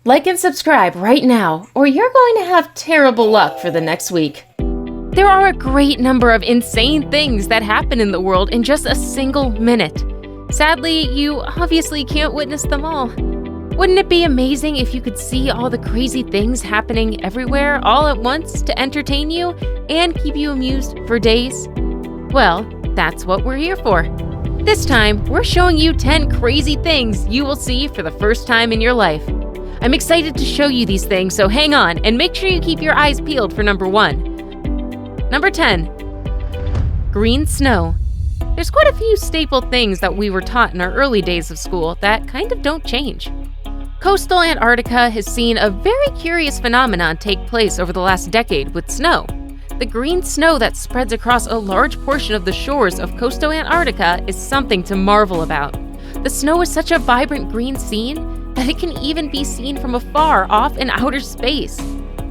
Like and subscribe right now, or you're going to have terrible luck for the next week. There are a great number of insane things that happen in the world in just a single minute. Sadly, you obviously can't witness them all. Wouldn't it be amazing if you could see all the crazy things happening everywhere all at once to entertain you and keep you amused for days? Well, that's what we're here for. This time, we're showing you 10 crazy things you will see for the first time in your life. I'm excited to show you these things, so hang on and make sure you keep your eyes peeled for number 1. Number 10. Green snow. There's quite a few staple things that we were taught in our early days of school that kind of don't change. Coastal Antarctica has seen a very curious phenomenon take place over the last decade with snow. The green snow that spreads across a large portion of the shores of coastal Antarctica is something to marvel about. The snow is such a vibrant green scene that it can even be seen from afar off in outer space.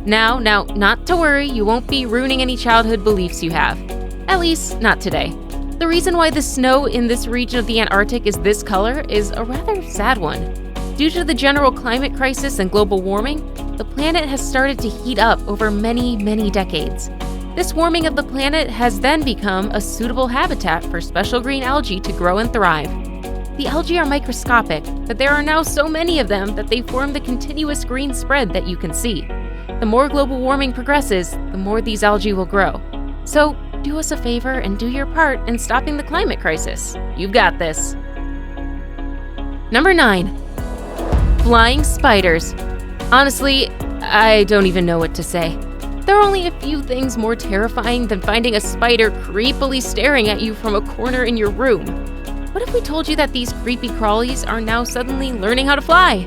Now, not to worry, you won't be ruining any childhood beliefs you have. At least, not today. The reason why the snow in this region of the Antarctic is this color is a rather sad one. Due to the general climate crisis and global warming, the planet has started to heat up over many decades. This warming of the planet has then become a suitable habitat for special green algae to grow and thrive. The algae are microscopic, but there are now so many of them that they form the continuous green spread that you can see. The more global warming progresses, the more these algae will grow. So, do us a favor and do your part in stopping the climate crisis. You've got this. Number 9. Flying spiders. Honestly, I don't even know what to say. There are only a few things more terrifying than finding a spider creepily staring at you from a corner in your room. What if we told you that these creepy crawlies are now suddenly learning how to fly?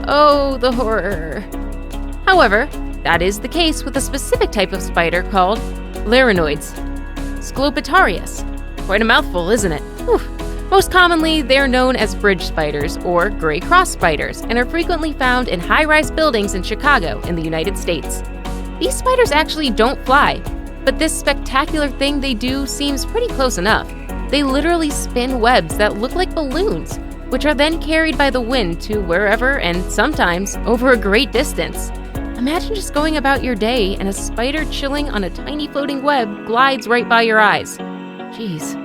Oh, the horror. However, that is the case with a specific type of spider called larinoids. Sclopitarius. Quite a mouthful, isn't it? Whew. Most commonly, they are known as bridge spiders or gray cross spiders and are frequently found in high-rise buildings in Chicago in the United States. These spiders actually don't fly, but this spectacular thing they do seems pretty close enough. They literally spin webs that look like balloons, which are then carried by the wind to wherever and sometimes over a great distance. Imagine just going about your day and a spider chilling on a tiny floating web glides right by your eyes. Jeez.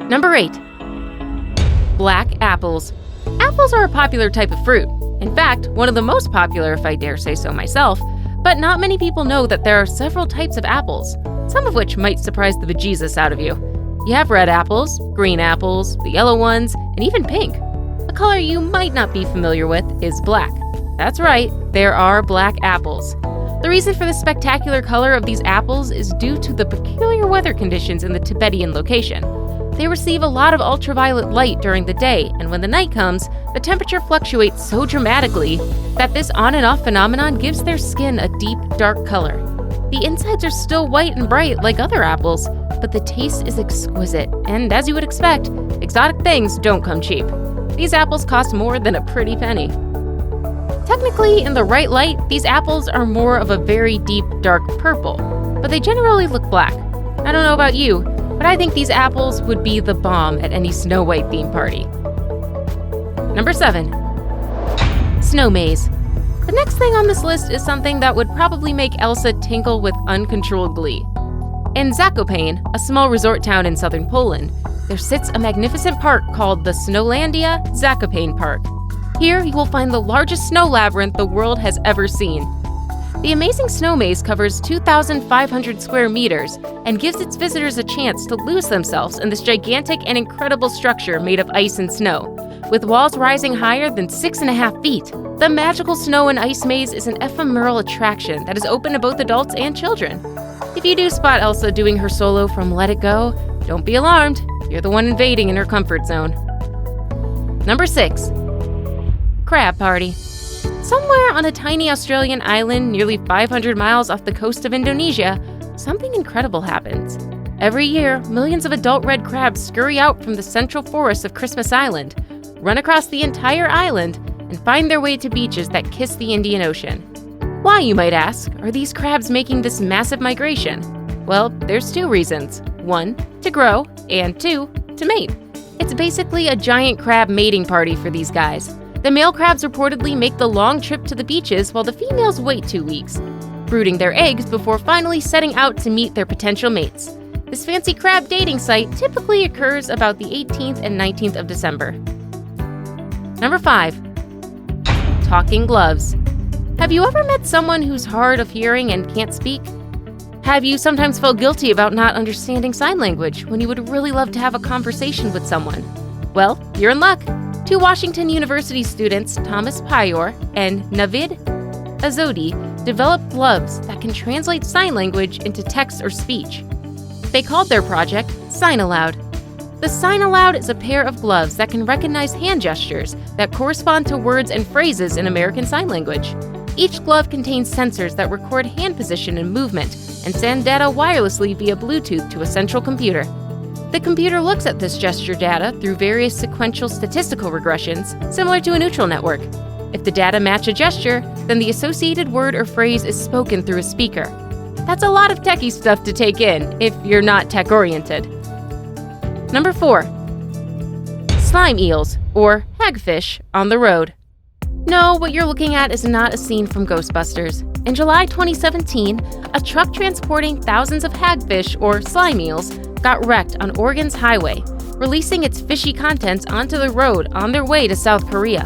Number 8. Black apples. Apples are a popular type of fruit. In fact, one of the most popular, if I dare say so myself, but not many people know that there are several types of apples, some of which might surprise the bejesus out of you. You have red apples, green apples, the yellow ones, and even pink. A color you might not be familiar with is black. That's right, there are black apples. The reason for the spectacular color of these apples is due to the peculiar weather conditions in the Tibetan location. They receive a lot of ultraviolet light during the day, and when the night comes, the temperature fluctuates so dramatically that this on and off phenomenon gives their skin a deep, dark color. The insides are still white and bright like other apples, but the taste is exquisite, and as you would expect, exotic things don't come cheap. These apples cost more than a pretty penny. Technically, in the right light, these apples are more of a very deep, dark purple, but they generally look black. I don't know about you, but I think these apples would be the bomb at any Snow White theme party. Number 7. Snow maze. The next thing on this list is something that would probably make Elsa tinkle with uncontrolled glee. In Zakopane, a small resort town in southern Poland, there sits a magnificent park called the Snowlandia Zakopane Park. Here you will find the largest snow labyrinth the world has ever seen. The amazing snow maze covers 2,500 square meters and gives its visitors a chance to lose themselves in this gigantic and incredible structure made of ice and snow, with walls rising higher than 6.5 feet. The magical snow and ice maze is an ephemeral attraction that is open to both adults and children. If you do spot Elsa doing her solo from Let It Go, don't be alarmed. You're the one invading in her comfort zone. Number 6. Crab Party. Somewhere on a tiny Australian island nearly 500 miles off the coast of Indonesia, something incredible happens. Every year, millions of adult red crabs scurry out from the central forests of Christmas Island, run across the entire island, and find their way to beaches that kiss the Indian Ocean. Why, you might ask, are these crabs making this massive migration? Well, there's 2 reasons. 1, to grow, and 2, to mate. It's basically a giant crab mating party for these guys. The male crabs reportedly make the long trip to the beaches while the females wait 2 weeks, brooding their eggs before finally setting out to meet their potential mates. This fancy crab dating site typically occurs about the 18th and 19th of December. Number 5. Talking gloves. Have you ever met someone who's hard of hearing and can't speak? Have you sometimes felt guilty about not understanding sign language when you would really love to have a conversation with someone? Well, you're in luck. 2 Washington University students, Thomas Payor and Navid Azodi, developed gloves that can translate sign language into text or speech. They called their project Sign Aloud. The Sign Aloud is a pair of gloves that can recognize hand gestures that correspond to words and phrases in American Sign Language. Each glove contains sensors that record hand position and movement and send data wirelessly via Bluetooth to a central computer. The computer looks at this gesture data through various sequential statistical regressions, similar to a neutral network. If the data match a gesture, then the associated word or phrase is spoken through a speaker. That's a lot of techie stuff to take in if you're not tech-oriented. Number 4. Slime eels, or hagfish, on the road. No, what you're looking at is not a scene from Ghostbusters. In July 2017, a truck transporting thousands of hagfish, or slime eels, got wrecked on Oregon's highway, releasing its fishy contents onto the road on their way to South Korea.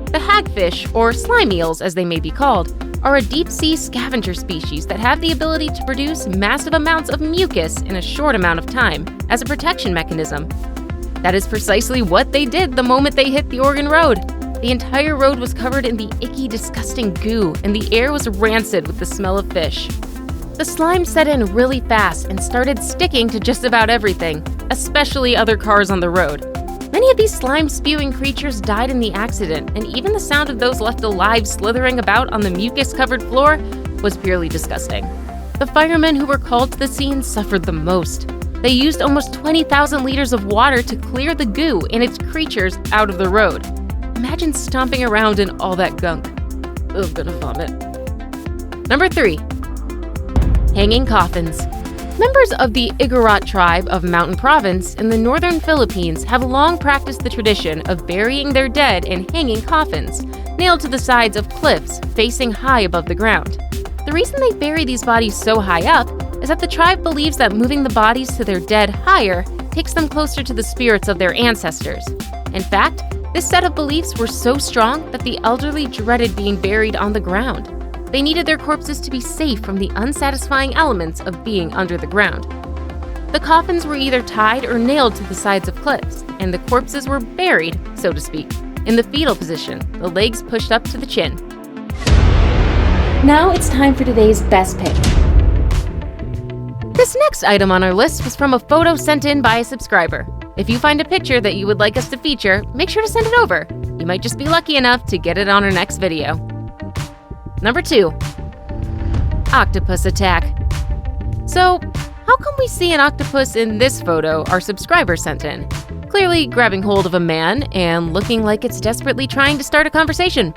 The hagfish, or slime eels as they may be called, are a deep-sea scavenger species that have the ability to produce massive amounts of mucus in a short amount of time as a protection mechanism. That is precisely what they did the moment they hit the Oregon road. The entire road was covered in the icky, disgusting goo, and the air was rancid with the smell of fish. The slime set in really fast and started sticking to just about everything, especially other cars on the road. Many of these slime-spewing creatures died in the accident, and even the sound of those left alive slithering about on the mucus-covered floor was purely disgusting. The firemen who were called to the scene suffered the most. They used almost 20,000 liters of water to clear the goo and its creatures out of the road. Imagine stomping around in all that gunk. Ugh, gonna vomit. Number 3. Hanging coffins. Members of the Igorot tribe of Mountain Province in the northern Philippines have long practiced the tradition of burying their dead in hanging coffins, nailed to the sides of cliffs facing high above the ground. The reason they bury these bodies so high up is that the tribe believes that moving the bodies to their dead higher takes them closer to the spirits of their ancestors. In fact, this set of beliefs were so strong that the elderly dreaded being buried on the ground. They needed their corpses to be safe from the unsatisfying elements of being under the ground. The coffins were either tied or nailed to the sides of cliffs, and the corpses were buried, so to speak, in the fetal position, the legs pushed up to the chin. Now it's time for today's best pick. This next item on our list was from a photo sent in by a subscriber. If you find a picture that you would like us to feature, make sure to send it over. You might just be lucky enough to get it on our next video. Number 2. Octopus attack. So, how come we see an octopus in this photo our subscriber sent in? Clearly grabbing hold of a man and looking like it's desperately trying to start a conversation.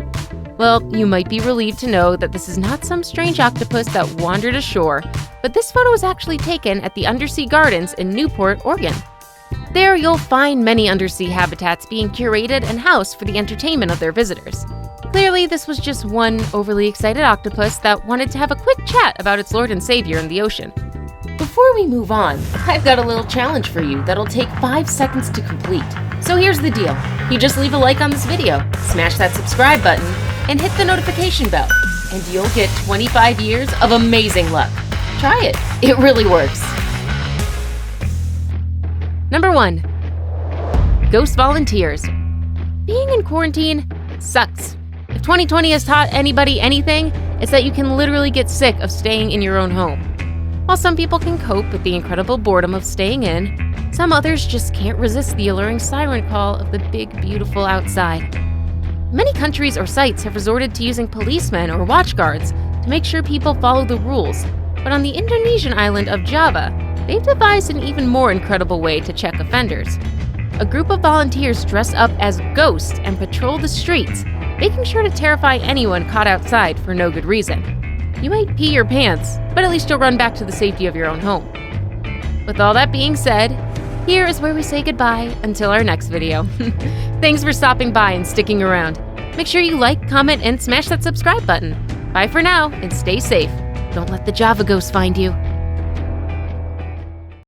Well, you might be relieved to know that this is not some strange octopus that wandered ashore, but this photo was actually taken at the Undersea Gardens in Newport, Oregon. There you'll find many undersea habitats being curated and housed for the entertainment of their visitors. Clearly, this was just one overly excited octopus that wanted to have a quick chat about its Lord and Savior in the ocean. Before we move on, I've got a little challenge for you that'll take 5 seconds to complete. So here's the deal. You just leave a like on this video, smash that subscribe button, and hit the notification bell, and you'll get 25 years of amazing luck. Try it. It really works. Number 1. Ghost volunteers. Being in quarantine sucks. If 2020 has taught anybody anything, it's that you can literally get sick of staying in your own home. While some people can cope with the incredible boredom of staying in, some others just can't resist the alluring siren call of the big, beautiful outside. Many countries or sites have resorted to using policemen or watch guards to make sure people follow the rules, but on the Indonesian island of Java, they've devised an even more incredible way to check offenders. A group of volunteers dress up as ghosts and patrol the streets, making sure to terrify anyone caught outside for no good reason. You might pee your pants, but at least you'll run back to the safety of your own home. With all that being said, here is where we say goodbye until our next video. Thanks for stopping by and sticking around. Make sure you like, comment, and smash that subscribe button. Bye for now, and stay safe. Don't let the Java Ghost find you.